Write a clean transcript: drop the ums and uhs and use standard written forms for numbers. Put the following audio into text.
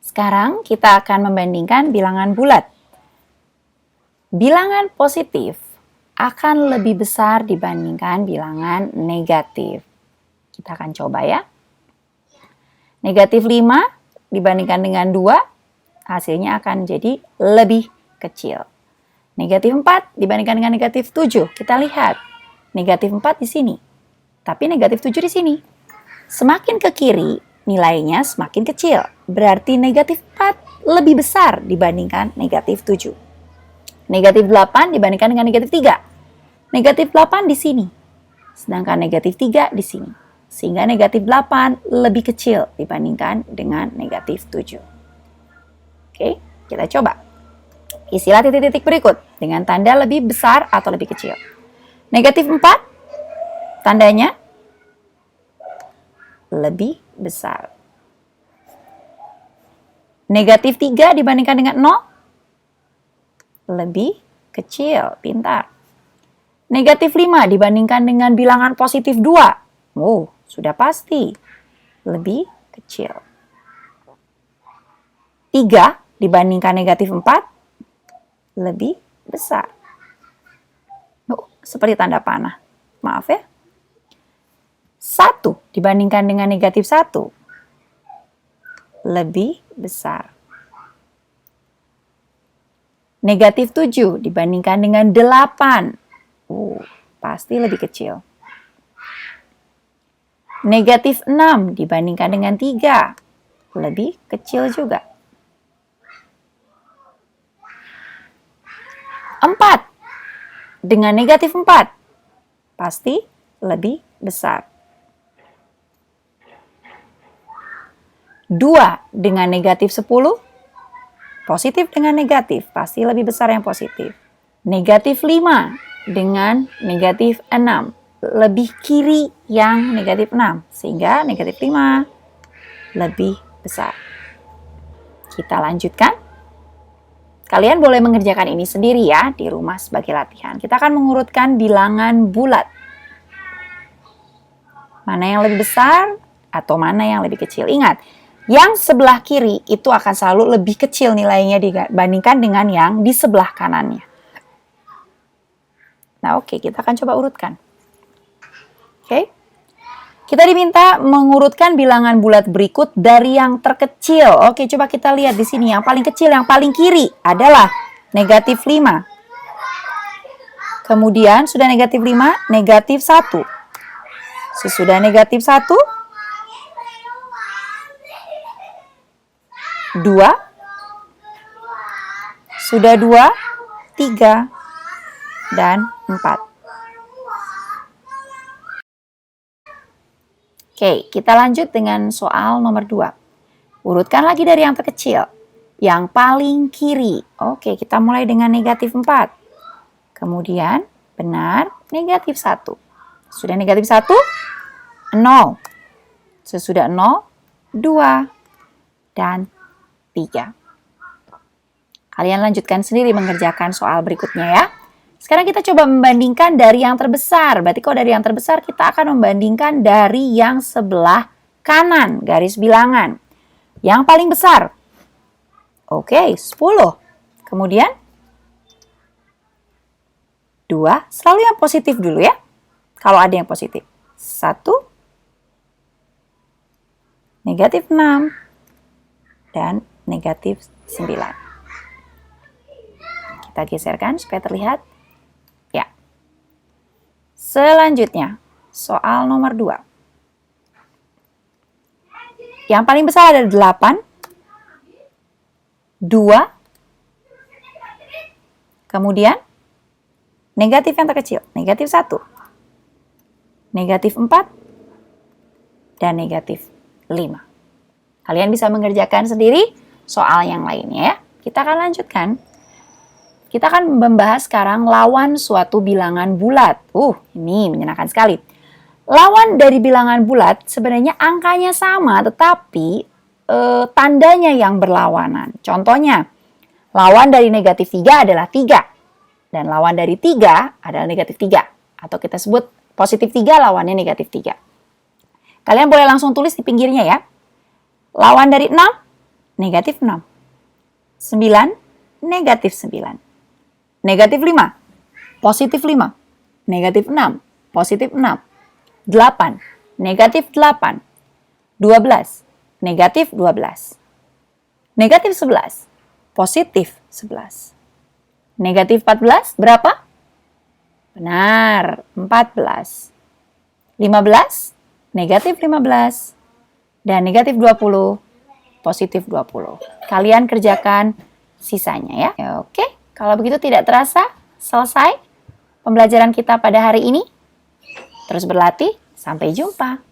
Sekarang kita akan membandingkan bilangan bulat. Bilangan positif akan lebih besar dibandingkan bilangan negatif. Kita akan coba ya. Negatif 5 dibandingkan dengan 2, hasilnya akan jadi lebih kecil. Negatif 4 dibandingkan dengan negatif 7. Kita lihat, negatif 4 di sini, tapi negatif 7 di sini. Semakin ke kiri, nilainya semakin kecil. Berarti negatif 4 lebih besar dibandingkan negatif 7. Negatif 8 dibandingkan dengan negatif 3. Negatif 8 di sini, sedangkan negatif 3 di sini. Sehingga negatif 8 lebih kecil dibandingkan dengan negatif 7. Oke, kita coba. Isilah titik-titik berikut dengan tanda lebih besar atau lebih kecil. Negatif 4, tandanya lebih besar. Negatif 3 dibandingkan dengan 0, lebih kecil, pintar. Negatif 5 dibandingkan dengan bilangan positif 2, oh, sudah pasti lebih kecil. 3 dibandingkan negatif 4, lebih besar. Oh, seperti tanda panah. Maaf ya. 1 dibandingkan dengan negatif 1, lebih besar. Negatif 7 dibandingkan dengan 8, pasti lebih kecil. Negatif 6 dibandingkan dengan 3, lebih kecil juga. 4 dengan negatif 4, pasti lebih besar. 2 dengan negatif 10, positif dengan negatif, pasti lebih besar yang positif. Negatif 5 dengan negatif 6, lebih kiri yang negatif 6, sehingga negatif 5 lebih besar. Kita lanjutkan. Kalian boleh mengerjakan ini sendiri ya di rumah sebagai latihan. Kita akan mengurutkan bilangan bulat. Mana yang lebih besar atau mana yang lebih kecil. Ingat, yang sebelah kiri itu akan selalu lebih kecil nilainya dibandingkan dengan yang di sebelah kanannya. Nah, oke, kita akan coba urutkan. Oke. Kita diminta mengurutkan bilangan bulat berikut dari yang terkecil. Oke, coba kita lihat di sini. Yang paling kecil, yang paling kiri adalah negatif 5. Kemudian sudah negatif 5, negatif 1. Sesudah negatif 1, 2. Sudah 2, 3, dan 4. Oke, kita lanjut dengan soal nomor 2. Urutkan lagi dari yang terkecil. Yang paling kiri. Oke, kita mulai dengan negatif 4. Kemudian, benar, negatif 1. Sudah negatif 1, 0. Sesudah 0, 2, dan 3. Kalian lanjutkan sendiri mengerjakan soal berikutnya ya. Sekarang kita coba membandingkan dari yang terbesar. Berarti kalau dari yang terbesar kita akan membandingkan dari yang sebelah kanan garis bilangan. Yang paling besar. Oke, 10. Kemudian 2, selalu yang positif dulu ya. Kalau ada yang positif. 1, negatif 6, dan negatif 9. Kita geserkan supaya terlihat. Ya. Selanjutnya, soal nomor 2. Yang paling besar ada 8, 2, kemudian negatif yang terkecil, negatif 1, negatif 4, dan negatif 5. Kalian bisa mengerjakan sendiri soal yang lainnya ya. Kita akan lanjutkan. Kita akan membahas sekarang lawan suatu bilangan bulat. Ini menyenangkan sekali. Lawan dari bilangan bulat sebenarnya angkanya sama, tetapi tandanya yang berlawanan. Contohnya, lawan dari negatif 3 adalah 3. Dan lawan dari 3 adalah negatif 3. Atau kita sebut Positif 3 lawannya negatif 3. Kalian boleh langsung tulis di pinggirnya ya. Lawan dari 6, negatif 6. 9, negatif 9. Negatif 5, positif 5. Negatif 6, positif 6. 8, negatif 8. 12, negatif 12. Negatif 11, positif 11. Negatif 14 berapa? Benar, 14. 15, negatif 15. Dan negatif 20, positif 20. Kalian kerjakan sisanya ya. Oke, kalau begitu tidak terasa selesai pembelajaran kita pada hari ini. Terus berlatih, sampai jumpa.